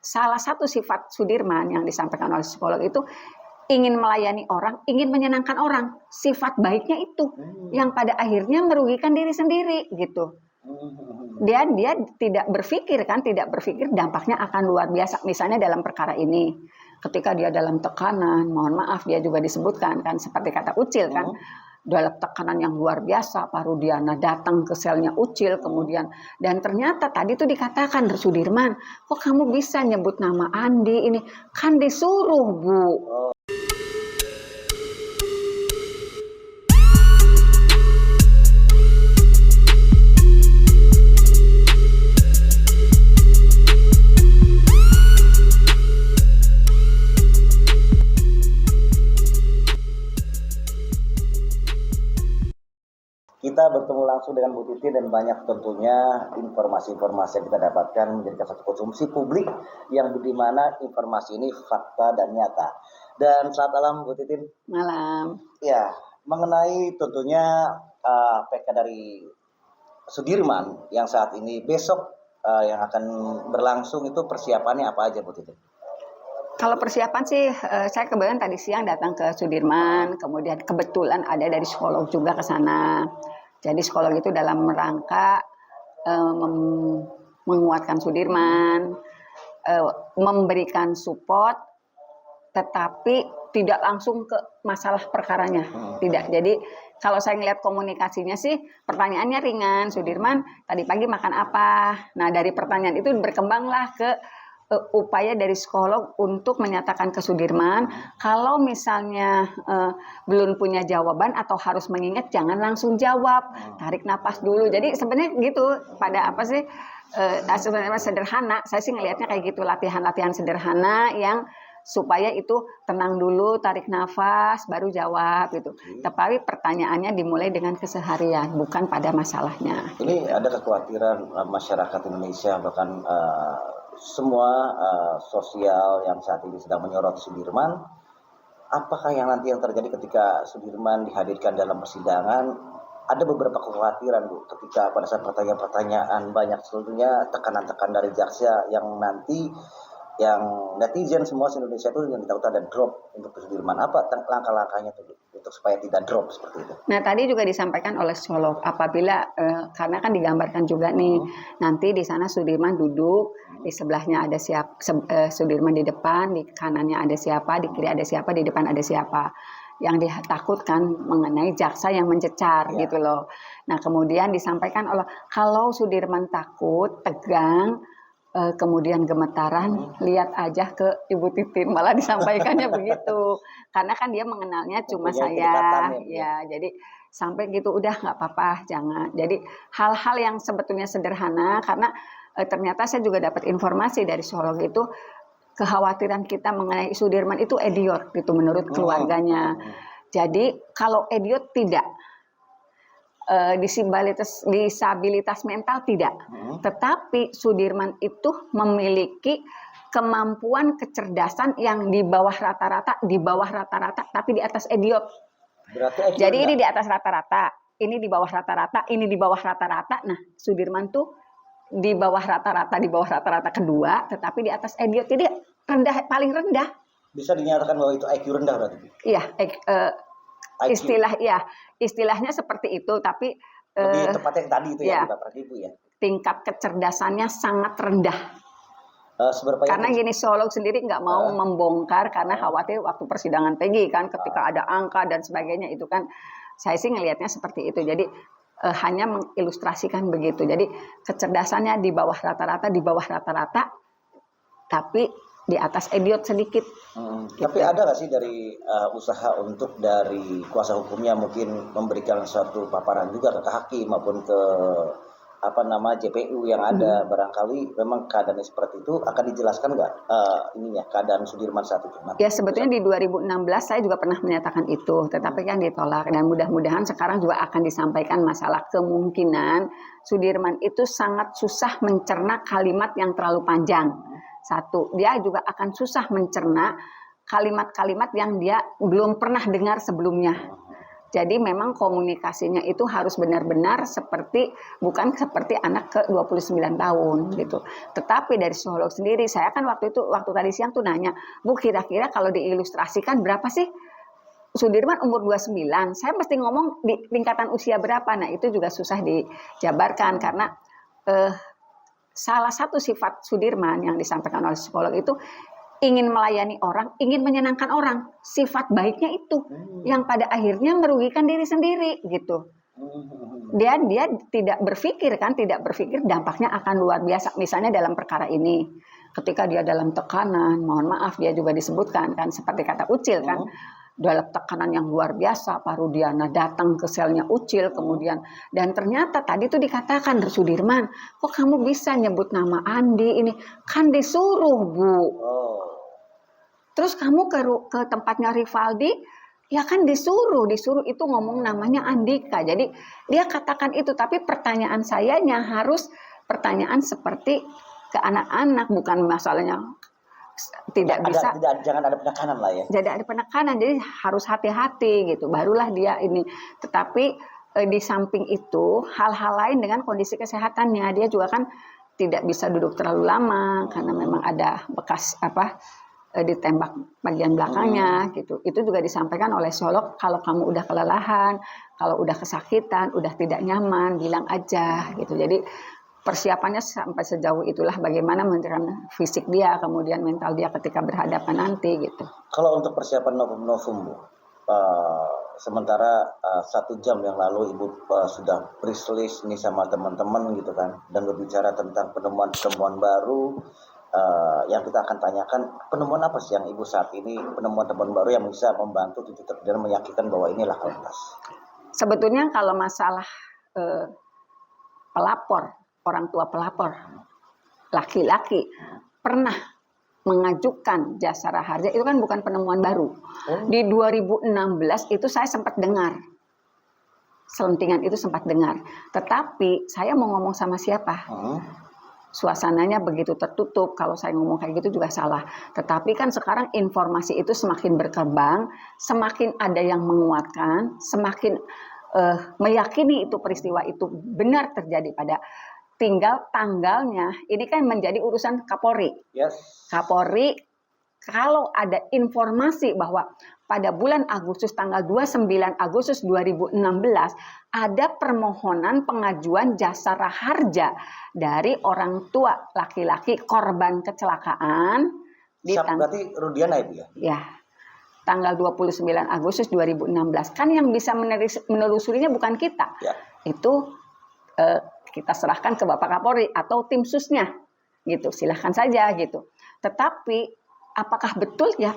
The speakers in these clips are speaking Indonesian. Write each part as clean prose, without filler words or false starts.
salah satu sifat Sudirman yang disampaikan oleh psikolog itu ingin melayani orang, ingin menyenangkan orang. Sifat baiknya itu yang pada akhirnya merugikan diri sendiri gitu. Dia tidak berpikir dampaknya akan luar biasa. Misalnya dalam perkara ini, ketika dia dalam tekanan, mohon maaf dia juga disebutkan kan seperti kata Ucil kan, dalam tekanan yang luar biasa, Pak Rudiana datang ke selnya Ucil kemudian, dan ternyata tadi tuh dikatakan Sudirman, kok kamu bisa nyebut nama Andi ini, kan disuruh Bu. Kita bertemu langsung dengan Bu Titi dan banyak tentunya informasi-informasi yang kita dapatkan menjadi satu konsumsi publik yang dimana informasi ini fakta dan nyata. Dan selamat malam Bu Titi. Malam. Ya, mengenai tentunya PK dari Sudirman yang saat ini besok yang akan berlangsung itu persiapannya apa aja Bu Titi? Kalau persiapan sih, saya kebetulan tadi siang datang ke Sudirman, kemudian kebetulan ada dari psikolog juga ke sana. Jadi psikolog itu dalam rangka menguatkan Sudirman, memberikan support, tetapi tidak langsung ke masalah perkaranya. Tidak. Jadi kalau saya ngelihat komunikasinya sih, pertanyaannya ringan. Sudirman, tadi pagi makan apa? Nah dari pertanyaan itu berkembanglah ke upaya dari psikolog untuk menyatakan ke Sudirman, kalau misalnya belum punya jawaban atau harus mengingat, jangan langsung jawab, tarik napas dulu. Jadi sebenarnya gitu, pada apa sih, sebenarnya sederhana, saya sih ngelihatnya kayak gitu, latihan-latihan sederhana yang supaya itu tenang dulu, tarik nafas, baru jawab gitu. Tapi pertanyaannya dimulai dengan keseharian, bukan pada masalahnya. Ini ada kekhawatiran masyarakat Indonesia, bahkan semua sosial yang saat ini sedang menyorot Sudirman. Apakah yang nanti yang terjadi ketika Sudirman dihadirkan dalam persidangan? Ada beberapa kekhawatiran Bu, ketika pada saat pertanyaan-pertanyaan banyak sebetulnya tekanan-tekanan dari jaksa yang nanti yang netizen semua Indonesia itu yang ditakut ada drop untuk Sudirman. Apa langkah-langkahnya untuk supaya tidak drop seperti itu? Nah tadi juga disampaikan oleh psikolog apabila karena kan digambarkan juga nih nanti di sana Sudirman duduk, di sebelahnya ada Sudirman di depan, di kanannya ada siapa, di kiri ada siapa, di depan ada siapa. Yang ditakutkan mengenai jaksa yang mencecar gitu loh. Nah kemudian disampaikan oleh kalau Sudirman takut, tegang, kemudian gemetaran, lihat aja ke Ibu Titin, malah disampaikannya begitu, karena kan dia mengenalnya cuma saya, ya, jadi sampai gitu udah nggak apa-apa, jangan. Jadi hal-hal yang sebetulnya sederhana, karena ternyata saya juga dapat informasi dari psikolog itu, kekhawatiran kita mengenai Sudirman itu idiot gitu menurut keluarganya. Jadi kalau idiot tidak. Disabilitas mental tidak, tetapi Sudirman itu memiliki kemampuan kecerdasan yang di bawah rata-rata, tapi di atas idiot. Jadi ini di atas rata-rata, ini di bawah rata-rata, ini di bawah rata-rata. Nah, Sudirman tuh di bawah rata-rata kedua, tetapi di atas idiot. Jadi rendah, paling rendah. Bisa dinyatakan bahwa itu IQ rendah berarti? Iya, istilahnya seperti itu, tapi lebih tepatnya yang tadi itu ya, Bapak Ibu ya. Tingkat kecerdasannya sangat rendah. Karena gini, psikolog sendiri nggak mau membongkar karena khawatir waktu persidangan Peggy kan, ketika ada angka dan sebagainya itu kan, saya sih ngelihatnya seperti itu. Jadi hanya mengilustrasikan begitu. Jadi kecerdasannya di bawah rata-rata, tapi di atas idiot sedikit. Gitu. Tapi ada nggak sih dari usaha untuk dari kuasa hukumnya mungkin memberikan suatu paparan juga ke hakim maupun ke JPU yang ada, barangkali memang keadaannya seperti itu, akan dijelaskan nggak keadaan Sudirman saat itu? Ya sebetulnya di 2016 saya juga pernah menyatakan itu, tetapi kan ditolak, dan mudah-mudahan sekarang juga akan disampaikan masalah kemungkinan Sudirman itu sangat susah mencerna kalimat yang terlalu panjang. Satu, dia juga akan susah mencerna kalimat-kalimat yang dia belum pernah dengar sebelumnya. Jadi memang komunikasinya itu harus benar-benar bukan seperti anak ke 29 tahun gitu. Tetapi dari psikolog sendiri, saya kan waktu tadi siang tuh nanya, Bu, kira-kira kalau diilustrasikan berapa sih Sudirman umur 29? Saya mesti ngomong di tingkatan usia berapa. Nah, itu juga susah dijabarkan karena salah satu sifat Sudirman yang disampaikan oleh psikolog itu ingin melayani orang, ingin menyenangkan orang. Sifat baiknya itu yang pada akhirnya merugikan diri sendiri gitu. Dia tidak berpikir dampaknya akan luar biasa. Misalnya dalam perkara ini, ketika dia dalam tekanan, mohon maaf dia juga disebutkan kan seperti kata Ucil kan, dalam tekanan yang luar biasa, Pak Rudiana datang ke selnya Ucil kemudian, dan ternyata tadi tuh dikatakan, Sudirman, kok kamu bisa nyebut nama Andi ini? Kan disuruh, Bu. Terus kamu ke tempatnya Rivaldi, ya kan disuruh itu ngomong namanya Andika. Jadi dia katakan itu, tapi pertanyaan sayanya harus pertanyaan seperti ke anak-anak, bukan masalahnya jangan ada penekanan lah ya. Jadi ada penekanan, jadi harus hati-hati gitu. Barulah dia ini. Tetapi di samping itu hal-hal lain dengan kondisi kesehatannya, dia juga kan tidak bisa duduk terlalu lama karena memang ada bekas ditembak bagian belakangnya gitu. Itu juga disampaikan oleh psikolog, kalau kamu udah kelelahan, kalau udah kesakitan, udah tidak nyaman, bilang aja gitu. Jadi persiapannya sampai sejauh itulah, bagaimana menentukan fisik dia, kemudian mental dia ketika berhadapan nanti gitu. Kalau untuk persiapan novum, sementara 1 jam yang lalu Ibu sudah press nih sama teman-teman gitu kan, dan berbicara tentang penemuan baru. Yang kita akan tanyakan, penemuan apa sih yang Ibu saat ini, penemuan baru yang bisa membantu dan meyakinkan bahwa inilah Altas? Sebetulnya kalau masalah orang tua pelapor laki-laki pernah mengajukan jasa raharja, itu kan bukan penemuan baru. Di 2016 itu saya sempat dengar selentingan itu, tetapi saya mau ngomong sama siapa? Suasananya begitu tertutup, kalau saya ngomong kayak gitu juga salah. Tetapi kan sekarang informasi itu semakin berkembang, semakin ada yang menguatkan, semakin meyakini itu peristiwa itu benar terjadi pada, tinggal tanggalnya ini kan menjadi urusan Kapolri. Yes. Kapolri kalau ada informasi bahwa pada bulan Agustus, tanggal 29 Agustus 2016, ada permohonan pengajuan jasa raharja dari orang tua laki-laki korban kecelakaan. Berarti Rudiana itu ya? Ya, tanggal 29 Agustus 2016. Kan yang bisa menelusurinya bukan kita. Ya. Itu kita serahkan ke Bapak Kapolri atau tim susnya. Gitu, silahkan saja gitu. Tetapi apakah betul ya?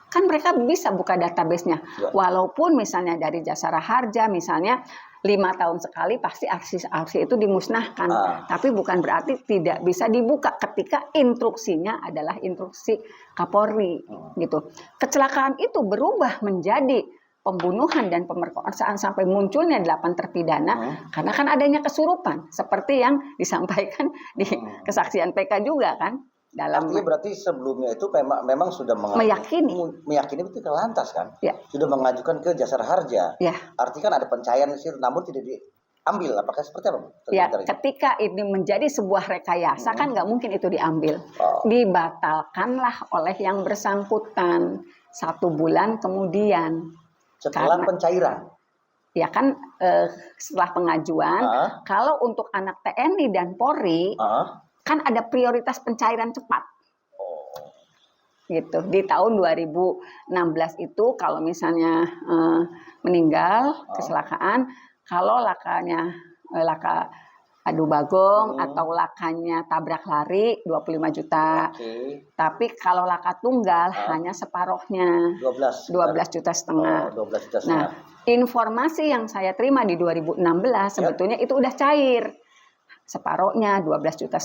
Kan mereka bisa buka database-nya. Ya. Walaupun misalnya dari jasa raharja, misalnya 5 tahun sekali pasti aksi itu dimusnahkan. Tapi bukan berarti tidak bisa dibuka ketika instruksinya adalah instruksi Kapolri. Gitu. Kecelakaan itu berubah menjadi pembunuhan dan pemerkosaan sampai munculnya 8 terpidana karena kan adanya kesurupan. Seperti yang disampaikan di kesaksian PK juga kan. Artinya berarti sebelumnya itu memang sudah meyakini itu ke lantas kan, ya. Sudah mengajukan ke jasa raharja, ya. Artinya kan ada pencairan di situ, namun tidak diambil. Apakah seperti apa? Ya, ketika ini menjadi sebuah rekayasa kan nggak mungkin itu diambil, dibatalkanlah oleh yang bersangkutan 1 bulan kemudian. Setelah pencairan. Ya kan setelah pengajuan, kalau untuk anak TNI dan Polri. Kan ada prioritas pencairan cepat. Gitu. Di tahun 2016 itu kalau misalnya meninggal kecelakaan, kalau laka adu bagong atau lakanya tabrak lari 25 juta. Tapi kalau laka tunggal hanya separohnya 12,5 juta. 12 juta. Nah, informasi yang saya terima di 2016 sebetulnya itu udah cair. Separohnya 12,5 juta,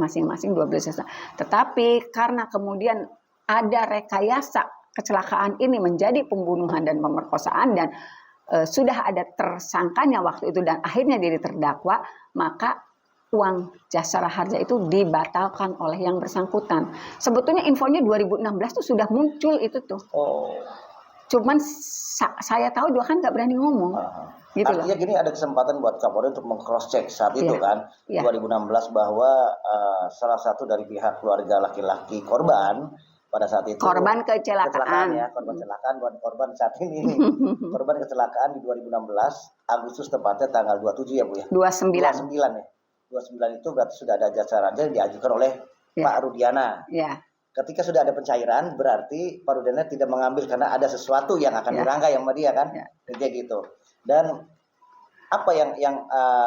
masing-masing 12 juta. Tetapi karena kemudian ada rekayasa kecelakaan ini menjadi pembunuhan dan pemerkosaan dan sudah ada tersangkanya waktu itu dan akhirnya diri terdakwa, maka uang jasa raharja itu dibatalkan oleh yang bersangkutan. Sebetulnya infonya 2016 itu sudah muncul itu tuh. Cuman saya tahu juga kan nggak berani ngomong. Gitu Artinya gini, ada kesempatan buat Kapolri untuk meng-cross check saat itu kan, 2016, bahwa salah satu dari pihak keluarga laki-laki korban pada saat itu, korban kecelakaan ya, korban kecelakaan, bukan korban saat ini. Korban kecelakaan di 2016 Agustus, tepatnya tanggal 27 ya Bu ya. 29 ya. 29 itu berarti sudah ada jasa raja yang diajukan oleh Pak Rudiana. Ketika sudah ada pencairan, berarti Pak Rudiana tidak mengambil karena ada sesuatu yang akan dirangkai sama dia kan, kayak gitu. Dan apa yang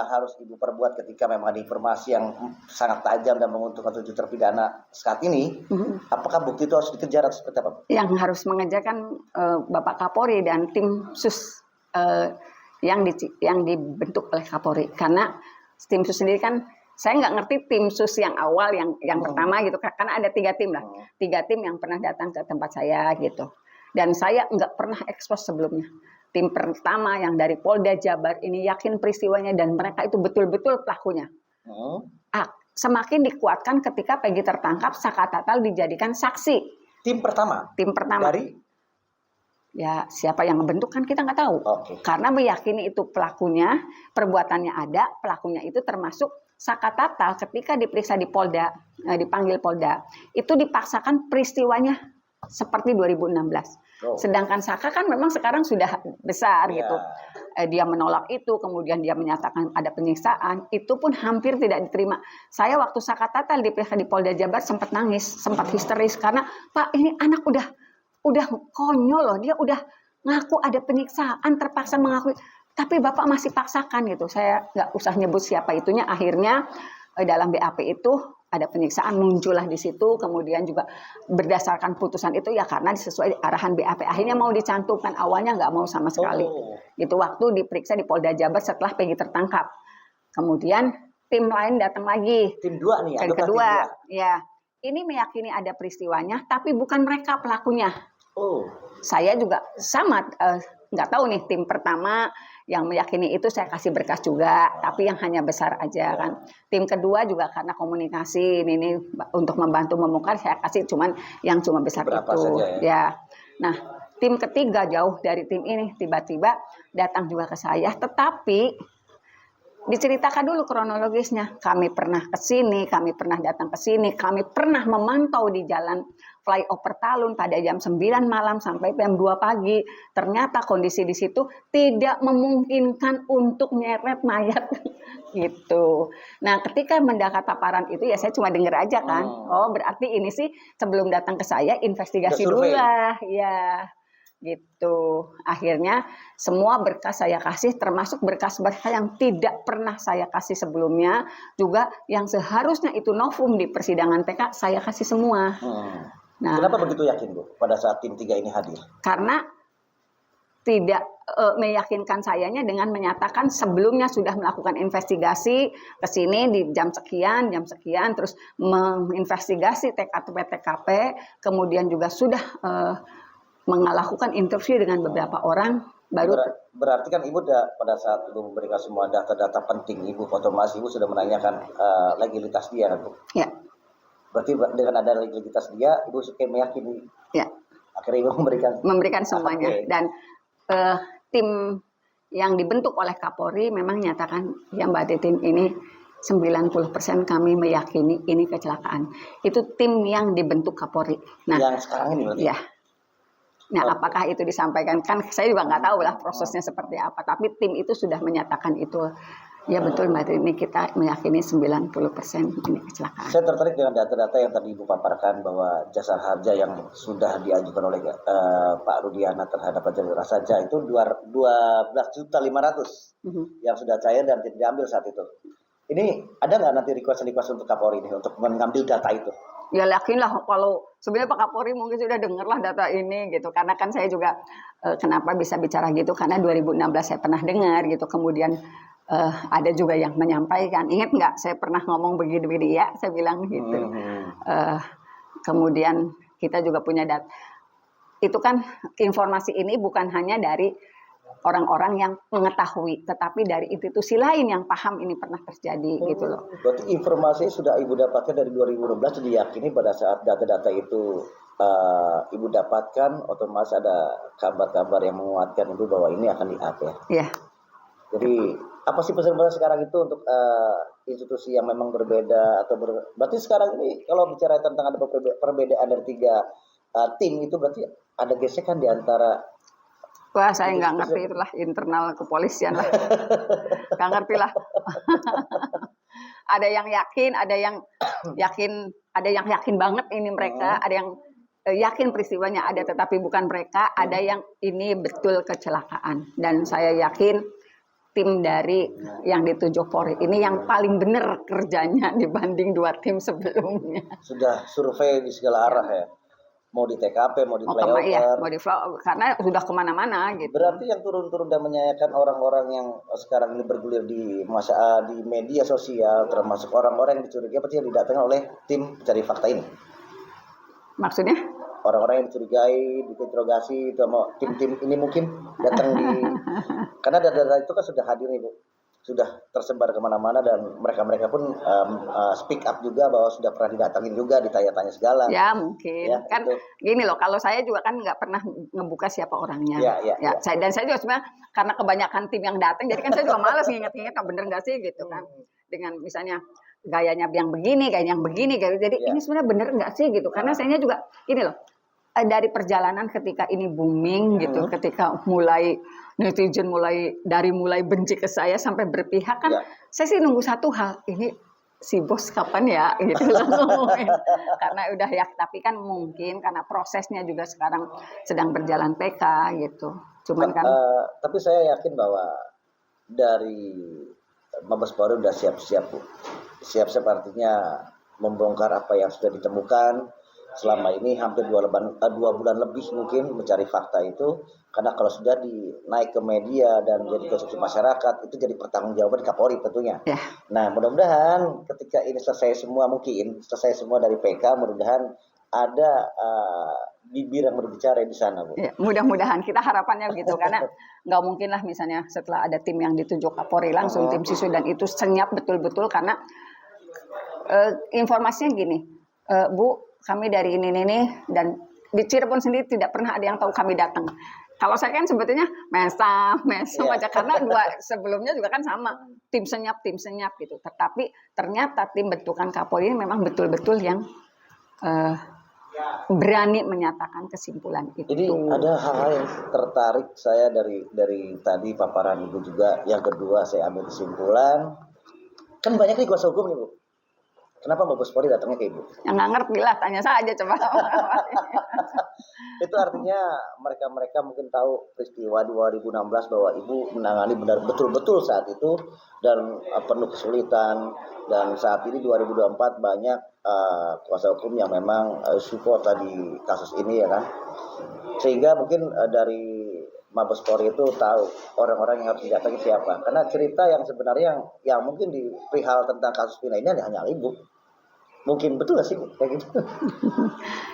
harus Ibu perbuat ketika memang ada informasi yang sangat tajam dan menguntungkan 7 terpidana saat ini? Apakah bukti itu harus dikejar atau seperti apa? Yang harus mengejar kan Bapak Kapolri dan tim sus yang dibentuk oleh Kapolri. Karena tim sus sendiri kan, saya nggak ngerti tim sus yang awal yang pertama gitu, karena ada 3 tim lah, 3 tim yang pernah datang ke tempat saya gitu. Dan saya nggak pernah ekspos sebelumnya. Tim pertama yang dari Polda Jabar ini yakin peristiwanya dan mereka itu betul-betul pelakunya. Semakin dikuatkan ketika Peggy tertangkap, Saka Tatal dijadikan saksi. Tim pertama? Tim pertama. Dari? Ya siapa yang membentuk kan kita nggak tahu. Karena meyakini itu pelakunya, perbuatannya ada, pelakunya itu termasuk Saka Tatal ketika diperiksa di Polda, dipanggil Polda, itu dipaksakan peristiwanya seperti 2016. Sedangkan Saka kan memang sekarang sudah besar gitu. Dia menolak itu, kemudian dia menyatakan ada penyiksaan, itu pun hampir tidak diterima. Saya waktu Saka Tatal diperiksa di Polda Jabar sempat nangis, sempat histeris karena Pak, ini anak udah konyol loh, dia udah ngaku ada penyiksaan, terpaksa mengakui, tapi Bapak masih paksakan gitu. Saya nggak usah nyebut siapa itunya, akhirnya dalam BAP itu ada penyiksaan, muncullah di situ, kemudian juga berdasarkan putusan itu ya karena sesuai arahan BAP, akhirnya mau dicantumkan, awalnya nggak mau sama sekali. Itu waktu diperiksa di Polda Jabar setelah Peggy tertangkap. Kemudian tim lain datang lagi. Tim 2 nih. Tim kedua, ya. Ini meyakini ada peristiwanya, tapi bukan mereka pelakunya. Saya juga sama, nggak tahu nih tim pertama yang meyakini itu saya kasih berkas juga, tapi yang hanya besar aja kan. Tim kedua juga karena komunikasi ini untuk membantu membongkar saya kasih cuma besar berapa itu saja, ya. Nah tim ketiga jauh dari tim ini tiba-tiba datang juga ke saya, tetapi diceritakan dulu kronologisnya. Kami pernah ke sini, kami pernah datang ke sini, kami pernah memantau di jalan flyover Talun pada jam 9 malam sampai jam 2 pagi. Ternyata kondisi di situ tidak memungkinkan untuk nyeret mayat gitu. Nah, ketika mendapat paparan itu ya saya cuma dengar aja kan. Oh, berarti ini sih sebelum datang ke saya investigasi dulu lah, ya. Gitu. Akhirnya semua berkas saya kasih, termasuk berkas-berkas yang tidak pernah saya kasih sebelumnya, juga yang seharusnya itu novum di persidangan TK saya kasih semua. Nah, kenapa begitu yakin Bu pada saat tim 3 ini hadir? Karena tidak meyakinkan sayanya dengan menyatakan sebelumnya sudah melakukan investigasi ke sini di jam sekian, terus menginvestigasi TKP, kemudian juga sudah melakukan interview dengan beberapa orang, baru berarti kan Ibu pada saat Ibu memberikan semua data-data penting Ibu, otomatis Ibu sudah menanyakan legalitas dia kan Bu? Ya. Berarti dengan ada legalitas dia, Ibu suka meyakini. Ya. Akhirnya Ibu memberikan semuanya. Dan tim yang dibentuk oleh Kapolri memang nyatakan ya Mbak Titin, ini 90% kami meyakini ini kecelakaan. Itu tim yang dibentuk Kapolri. Nah, yang sekarang ini berarti? Ya. Nah, apakah itu disampaikan? Kan saya juga nggak tahu lah prosesnya seperti apa. Tapi tim itu sudah menyatakan itu. Ya betul Mbak Trini, kita meyakini 90% ini kecelakaan. Saya tertarik dengan data-data yang tadi Ibu paparkan bahwa jasa harja yang sudah diajukan oleh Pak Rudiana terhadap jasa saja itu 12.500.000 yang sudah cair dan tidak diambil saat itu. Ini ada nggak nanti request untuk Kapolri ini untuk mengambil data itu? Ya yakinlah, kalau sebenarnya Pak Kapolri mungkin sudah dengarlah data ini gitu, karena kan saya juga kenapa bisa bicara gitu, karena 2016 saya pernah dengar gitu, kemudian ada juga yang menyampaikan, ingat nggak saya pernah ngomong begini-begini ya, saya bilang gitu. Kemudian kita juga punya data, itu kan informasi ini bukan hanya dari orang-orang yang mengetahui, tetapi dari institusi lain yang paham ini pernah terjadi gitu loh. Berarti informasi sudah Ibu dapatkan dari 2016, diyakini pada saat data-data itu Ibu dapatkan, otomatis ada kabar-kabar yang menguatkan Ibu bahwa ini akan di-up ya. Iya. Jadi apa sih pesan-pesan sekarang itu untuk institusi yang memang berbeda atau berarti sekarang ini kalau bicara tentang ada perbedaan dari 3 tim itu berarti ada gesekan di antara. Wah, saya nggak ngerti, itulah internal kepolisian lah. Nggak ngerti lah. Ada yang yakin, ada yang yakin banget ini mereka, ada yang yakin peristiwanya ada tetapi bukan mereka, ada yang ini betul kecelakaan. Dan saya yakin tim dari yang ditunjuk Polri ini yang paling benar kerjanya dibanding 2 tim sebelumnya. Sudah survei di segala arah ya. Mau di TKP, mau di flyover. Iya, mau di flyover, karena sudah kemana-mana gitu. Berarti yang turun-turun dan menyayangkan orang-orang yang sekarang ini bergulir di media sosial, termasuk orang-orang yang dicurigai pasti yang didatangi oleh tim pencari fakta ini. Maksudnya? Orang-orang yang dicurigai, diinterogasi, tim-tim ini mungkin datang karena data itu kan sudah hadir nih Bu. Sudah tersebar kemana-mana dan mereka pun speak up juga bahwa sudah pernah didatangin juga, ditanya-tanya segala. Ya mungkin ya, kan itu. Gini loh, kalau saya juga kan nggak pernah ngebuka siapa orangnya. Ya. Dan saya juga sebenarnya karena kebanyakan tim yang datang, jadi kan saya juga malas nginget-nginget, bener nggak sih gitu kan? Dengan misalnya gayanya yang begini, jadi ini sebenarnya bener nggak sih gitu? Karena saya juga gini loh. Dari perjalanan ketika ini booming gitu, ketika netizen mulai benci ke saya sampai berpihak kan, saya sih nunggu satu hal, ini si bos kapan ya gitu langsung. Karena udah ya, tapi kan mungkin karena prosesnya juga sekarang sedang berjalan PK gitu. Cuman kan tapi saya yakin bahwa dari Mabes Polri udah siap-siap Bu. Siap-siap artinya membongkar apa yang sudah ditemukan selama ini hampir 2 bulan lebih mungkin mencari fakta itu, karena kalau sudah naik ke media dan jadi konsumsi masyarakat itu jadi pertanggungjawaban Kapolri tentunya. Nah mudah-mudahan ketika ini selesai semua dari PK, mudah-mudahan ada bibir yang berbicara di sana Bu. Ya, mudah-mudahan kita harapannya begitu, karena nggak mungkin lah misalnya setelah ada tim yang ditunjuk Kapolri langsung tim siswa dan itu senyap betul-betul, karena informasinya gini, Bu, kami dari ini dan di Cirebon sendiri tidak pernah ada yang tahu kami datang. Kalau saya kan sebetulnya mesam aja, karena 2 sebelumnya juga kan sama tim senyap gitu. Tetapi ternyata tim bentukan Kapolri ini memang betul-betul yang berani menyatakan kesimpulan itu. Jadi ada hal-hal yang tertarik saya dari tadi paparan Ibu juga. Yang kedua saya ambil kesimpulan, kan banyak nih kuasa hukum nih Bu. Kenapa Mabes Polri datangnya ke Ibu? Yang nggak ngerti lah, tanya saja coba. Itu artinya mereka mungkin tahu peristiwa 2016 bahwa Ibu menangani betul-betul saat itu dan penuh kesulitan, dan saat ini 2024 banyak kuasa hukum yang memang support tadi kasus ini ya kan. Sehingga mungkin dari Mabes Polri itu tahu orang-orang yang harus didatangi siapa. Karena cerita yang sebenarnya yang mungkin di perihal tentang kasus ini hanya Ibu. Mungkin betul gak sih kayak gitu?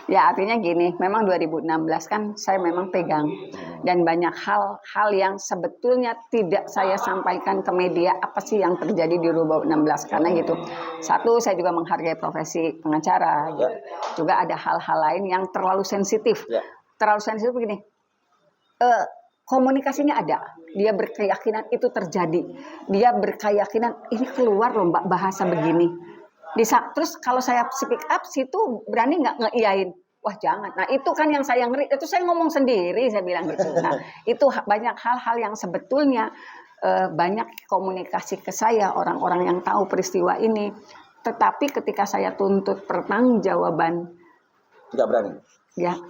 Ya artinya gini, memang 2016 kan saya memang pegang, dan banyak hal yang sebetulnya tidak saya sampaikan ke media apa sih yang terjadi di 2016, karena gitu. Satu, saya juga menghargai profesi pengacara, gitu. Juga ada hal-hal lain yang terlalu sensitif. Terlalu sensitif begini, komunikasinya ada, dia berkeyakinan itu terjadi, dia berkeyakinan ini keluar loh Mbak bahasa begini. Terus kalau saya speak up situ berani nggak ngeiyain, wah jangan. Nah itu kan yang saya ngeri, itu saya ngomong sendiri, saya bilang gitu. Nah itu banyak hal-hal yang sebetulnya banyak komunikasi ke saya orang-orang yang tahu peristiwa ini, tetapi ketika saya tuntut pertanggungjawaban nggak berani. Ya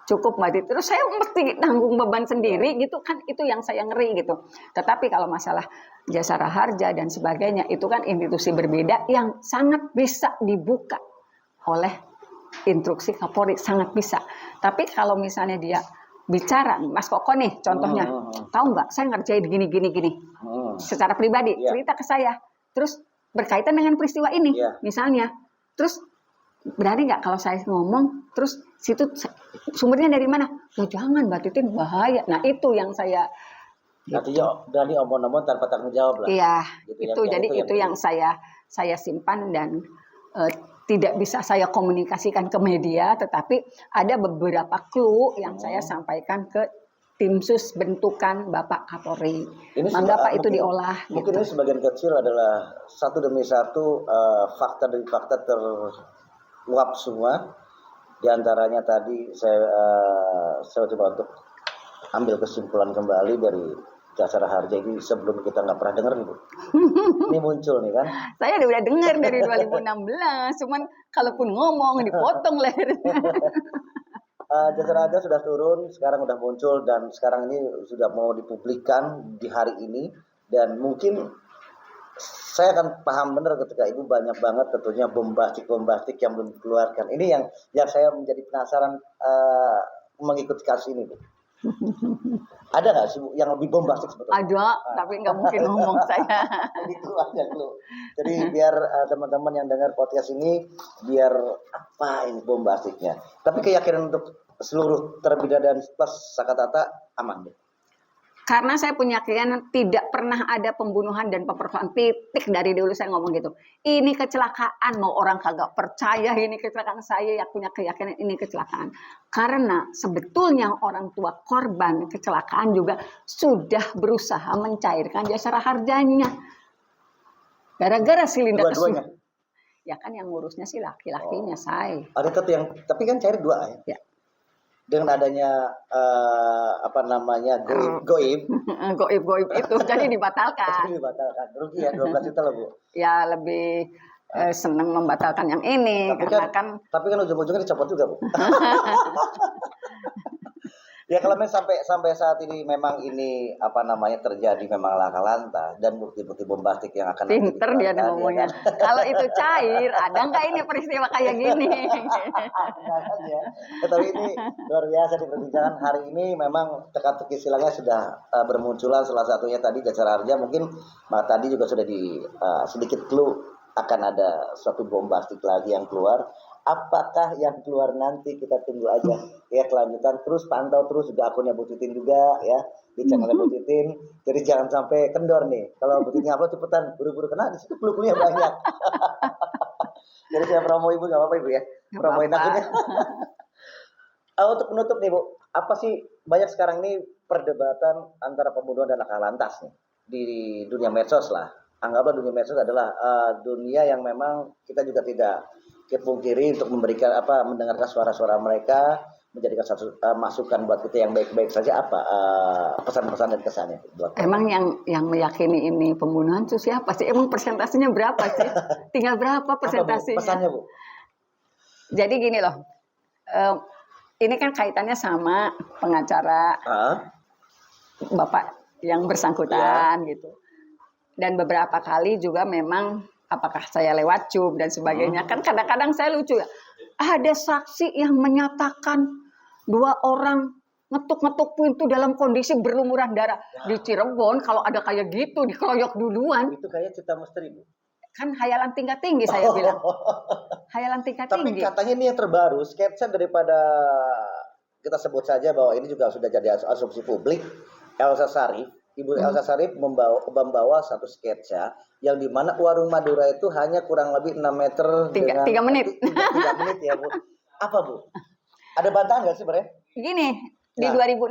cukup Mbak, terus saya mesti tanggung beban sendiri gitu kan, itu yang saya ngeri gitu. Tetapi kalau masalah Jasara Harja dan sebagainya itu kan institusi berbeda yang sangat bisa dibuka oleh instruksi Kapolri, sangat bisa. Tapi kalau misalnya dia bicara, Mas Koko nih contohnya, tahu nggak saya ngerjain gini secara pribadi, cerita ke saya, terus berkaitan dengan peristiwa ini misalnya, terus berani nggak kalau saya ngomong terus situ sumbernya dari mana? Oh jangan Mbak Titin, bahaya. Nah itu yang saya artinya berani omong-omong tanpa tanggung jawab lah. Iya, gitu, itu yang saya simpan, dan tidak bisa saya komunikasikan ke media, tetapi ada beberapa clue yang saya sampaikan ke tim sus bentukan Bapak Kapolri. Mangga Pak itu diolah. Mungkin Gitu. ini sebagian kecil adalah satu demi satu fakta demi fakta terluap semua. Di antaranya tadi saya coba untuk ambil kesimpulan kembali dari Jasara Harja ini sebelum kita nggak pernah dengar nih Bu. Ini muncul nih kan. Saya udah dengar dari 2016, cuman kalaupun ngomong dipotong lehernya. Jasara Harja sudah turun, sekarang udah muncul dan sekarang ini sudah mau dipublikkan di hari ini dan mungkin saya akan paham benar ketika Ibu banyak banget tentunya bombastik yang belum dikeluarkan. Ini yang saya menjadi penasaran mengikuti kasus ini Bu. Ada nggak sih Bu yang lebih bombastik sebetulnya? Ada, tapi nggak mungkin ngomong saya. Itu aja dulu. Jadi biar teman-teman yang dengar podcast ini biar apa ini bombastiknya. Tapi keyakinan untuk seluruh terpidana dan plus Sakatata aman Bu. Karena saya punya keyakinan tidak pernah ada pembunuhan dan pemerkosaan, titik dari dulu saya ngomong gitu. Ini kecelakaan, mau orang kagak percaya ini kecelakaan, saya yang punya keyakinan ini kecelakaan. Karena sebetulnya orang tua korban kecelakaan juga sudah berusaha mencairkan Jasara Harjanya. Gara-gara silinda Dua-duanya. Ya kan yang ngurusnya sih laki-lakinya saya. Ada satu yang tapi kan cair 2 ya. Ya. Dengan adanya goib Goib itu jadi dibatalkan. dibatalkan. Rugi ya 12 juta lah Bu. Ya lebih senang membatalkan yang ini karena kan Tapi kan ujung-ujungnya dicopot juga Bu. Ya kalau sampai saat ini memang ini terjadi memang laka lantas dan bukti-bukti bombastik yang akan pinter dia ngomongnya. Ya. Kalau itu cair, ada nggak ini peristiwa kayak gini? Ya. Tapi ini luar biasa di perbincangan hari ini memang teka-teki silangnya sudah bermunculan, salah satunya tadi Jasara Harja, mungkin tadi juga sudah di sedikit clue akan ada suatu bombastik lagi yang keluar. Apakah yang keluar nanti kita tunggu aja ya kelanjutan, terus pantau terus juga akunnya Bu Titin juga ya di channelnya Bu Titin, jadi jangan sampai kendor nih kalau Bu Titin upload cepetan buru-buru kena di situ clue-cluenya banyak. Jadi saya promo Ibu nggak apa-apa Ibu ya, promoin akunnya. Untuk menutup nih Bu, apa sih banyak sekarang ini perdebatan antara pembunuhan dan laka lantas nih di dunia medsos lah. Anggaplah dunia medsos adalah dunia yang memang kita juga tidak kepungkiri untuk memberikan mendengarkan suara-suara mereka, menjadikan satu masukan buat kita yang baik-baik saja. Apa pesan-pesan dan kesannya buat emang yang meyakini ini pembunuhan itu siapa sih? Emang persentasenya berapa sih? Tinggal berapa persentasenya? Pesannya Bu? Jadi gini loh, ini kan kaitannya sama pengacara Bapak yang bersangkutan gitu. Dan beberapa kali juga memang apakah saya lewat Zoom dan sebagainya. Kan kadang-kadang saya lucu ya. Ada saksi yang menyatakan 2 orang ngetuk-ngetuk pintu dalam kondisi berlumuran darah. Di Cirebon kalau ada kayak gitu dikeroyok duluan. Itu kayak cerita misteri Bu. Kan hayalan tingkat tinggi saya bilang. Hayalan tingkat tinggi. Tapi katanya ini yang terbaru, sketsa daripada kita sebut saja bahwa ini juga sudah jadi asumsi publik. Elsa Sharif, Ibu Elsa Sharif membawa satu sketsa yang dimana warung Madura itu hanya kurang lebih 6 meter 3 menit. 3 menit ya Bu. Apa Bu? Ada bantahan nggak sih sebenarnya? Gini, di 2016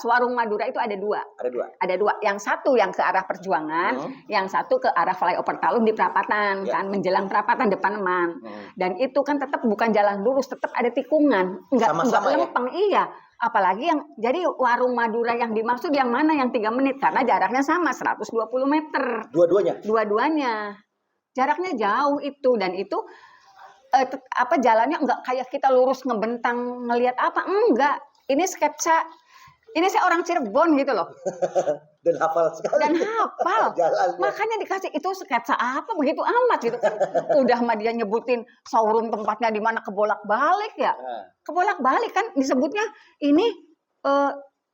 warung Madura itu ada 2. Ada 2. Yang satu yang ke arah Perjuangan, yang satu ke arah flyover Talun di Perapatan, kan menjelang Perapatan depan Eman. Dan itu kan tetap bukan jalan lurus, tetap ada tikungan, enggak lempeng ya? Apalagi yang jadi warung Madura yang dimaksud yang mana yang 3 menit karena jaraknya sama 120 meter. Dua-duanya. Jaraknya jauh itu dan itu jalannya enggak kayak kita lurus ngebentang ngelihat apa, enggak. Ini sketsa. Ini saya orang Cirebon gitu loh. Dan hafal sekali. Makanya dikasih itu sketsa apa begitu amat gitu. Udah mah dia nyebutin showroom tempatnya di mana kebolak-balik ya. Kebolak-balik kan disebutnya ini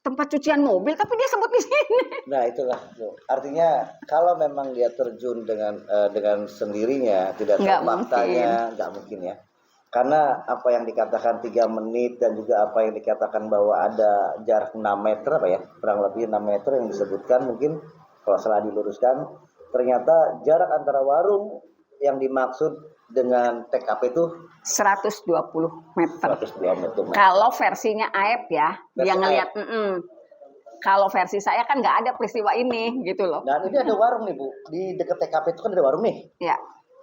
tempat cucian mobil tapi dia sebut di sini. Nah, itulah Bu. Artinya kalau memang dia terjun dengan sendirinya tidak tahu faktanya, enggak mungkin ya. Karena apa yang dikatakan 3 menit dan juga apa yang dikatakan bahwa ada jarak 6 meter kurang lebih 6 meter yang disebutkan, mungkin kalau salah diluruskan, ternyata jarak antara warung yang dimaksud dengan TKP itu 120 meter. 102 meter. Kalau versinya Aep ya, Versi dia ngelihat. Kalau versi saya kan nggak ada peristiwa ini gitu loh. Dan ini ada warung nih Bu, di dekat TKP itu kan ada warung nih. Ya,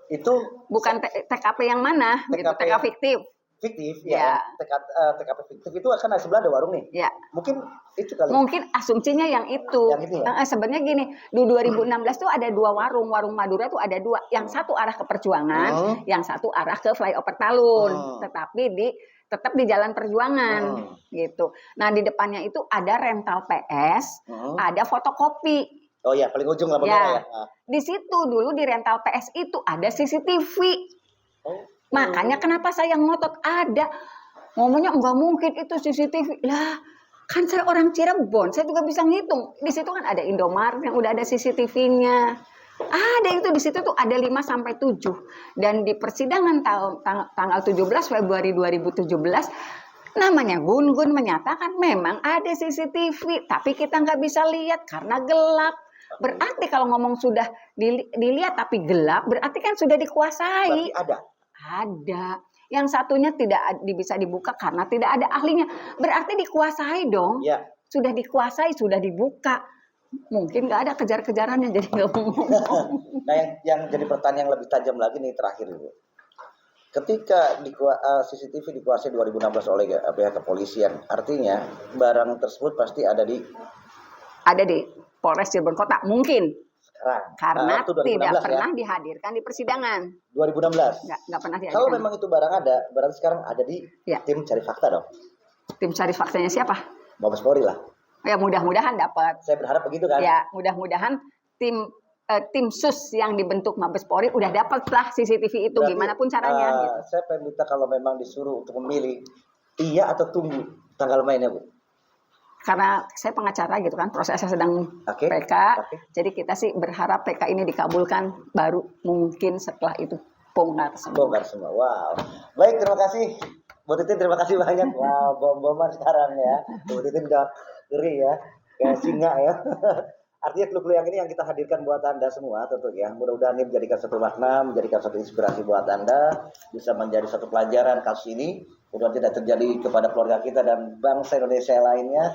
Itu bukan TKP yang mana, gitu, TKP TKP fiktif. fiktif Ya. ya. TKP fiktif itu kan di sebelah ada warung nih. Ya. Mungkin itu kali. Mungkin asumsinya yang itu. Yang itu ya? Sebenarnya gini, di 2016 tuh ada 2 warung Madura tuh ada 2. Yang satu arah ke Perjuangan, yang satu arah ke Flyover Talun. Tetapi tetap di Jalan Perjuangan gitu. Nah, di depannya itu ada rental PS, ada fotokopi. Oh ya, paling ujung lah ya. Di situ dulu di rental PS itu ada CCTV. Makanya kenapa saya ngotot ada. Ngomongnya nggak mungkin itu CCTV. Lah, kan saya orang Cirebon, saya juga bisa ngitung. Di situ kan ada Indomaret yang udah ada CCTV-nya. Ada itu di situ tuh ada 5 sampai 7. Dan di persidangan tanggal 17 Februari 2017 namanya Gun menyatakan memang ada CCTV, tapi kita nggak bisa lihat karena gelap. Berarti kalau ngomong sudah dilihat tapi gelap, berarti kan sudah dikuasai. Berarti ada. Yang satunya tidak bisa dibuka karena tidak ada ahlinya. Berarti dikuasai dong. Ya. Sudah dikuasai, sudah dibuka. Mungkin nggak ada kejar-kejarannya jadi nggak mau ngomong. Nah, yang jadi pertanyaan yang lebih tajam lagi nih terakhir Bu. Ketika CCTV dikuasai 2016 oleh pihak kepolisian, artinya barang tersebut pasti ada di Polres Cirebon Kota mungkin. Sekarang. Karena tidak pernah ya? dihadirkan di persidangan. 2016. Nggak pernah dihadirkan. Kalau memang itu barang ada, berarti sekarang ada di tim cari fakta dong. Tim cari faktanya siapa? Mabes Polri lah. Ya mudah-mudahan dapat. Saya berharap begitu kan. Ya mudah-mudahan tim sus yang dibentuk Mabes Polri udah dapat lah CCTV itu. Berarti, gimana pun caranya. Gitu. Saya pengen minta kalau memang disuruh untuk memilih iya atau tunggu tanggal mainnya Bu. Karena saya pengacara gitu kan, prosesnya sedang PK. Jadi kita sih berharap PK ini dikabulkan baru mungkin setelah itu bongkar semua. Wow. Baik, terima kasih. Bu Titin, terima kasih banyak. Wow, bom-boman sekarang ya. Bu Titin udah ngeri ya. Kayak singa ya. Artinya clue-clue yang ini yang kita hadirkan buat Anda semua tentu ya. Mudah-mudahan ini menjadikan satu makna, menjadikan satu inspirasi buat Anda. Bisa menjadi satu pelajaran kasus ini. Mudah-mudahan tidak terjadi kepada keluarga kita dan bangsa Indonesia lainnya.